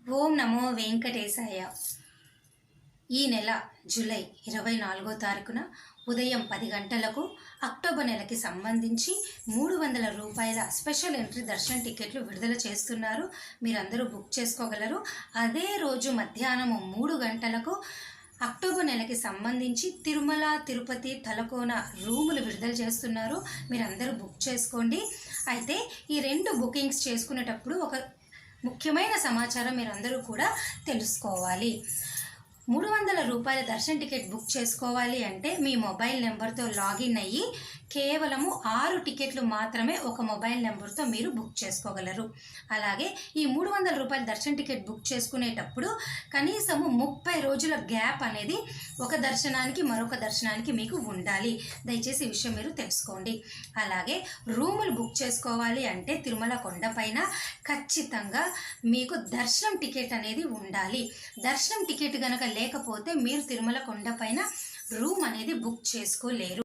ఓం నమో వెంకటేశాయ. ఈ నెల జూలై 24వ తారీఖున ఉదయం 10 గంటలకు అక్టోబర్ నెలకి సంబంధించి 300 రూపాయల స్పెషల్ ఎంట్రీ దర్శనం టికెట్లు విడుదల చేస్తున్నారు. మీరందరూ బుక్ చేసుకోగలరు. అదే రోజు మధ్యాహ్నం 3 గంటలకు అక్టోబర్ నెలకి సంబంధించి తిరుమల, తిరుపతి, తలకోన రూములు విడుదల చేస్తున్నారు. మీరందరూ బుక్ చేసుకోండి. అయితే ఈ 2 బుకింగ్స్ చేసుకునేటప్పుడు ఒక ముఖ్యమైన సమాచారం మీరందరూ కూడా తెలుసుకోవాలి. 300 రూపాయల దర్శన టికెట్ బుక్ చేసుకోవాలి అంటే మీ మొబైల్ నెంబర్తో లాగిన్ అయ్యి కేవలము 6 టికెట్లు మాత్రమే ఒక మొబైల్ నెంబర్తో మీరు బుక్ చేసుకోగలరు. అలాగే ఈ 300 రూపాయల దర్శన టికెట్ బుక్ చేసుకునేటప్పుడు కనీసము 30 రోజుల గ్యాప్ అనేది ఒక దర్శనానికి మరొక దర్శనానికి మీకు ఉండాలి. దయచేసి ఈ విషయం మీరు తెలుసుకోండి. అలాగే రూములు బుక్ చేసుకోవాలి అంటే తిరుమల కొండపైన ఖచ్చితంగా మీకు దర్శనం టికెట్ అనేది ఉండాలి. దర్శనం టికెట్ కనుక లేకపోతే మీరు తిరుమల కొండపైన రూమ్ అనేది బుక్ చేసుకోలేరు.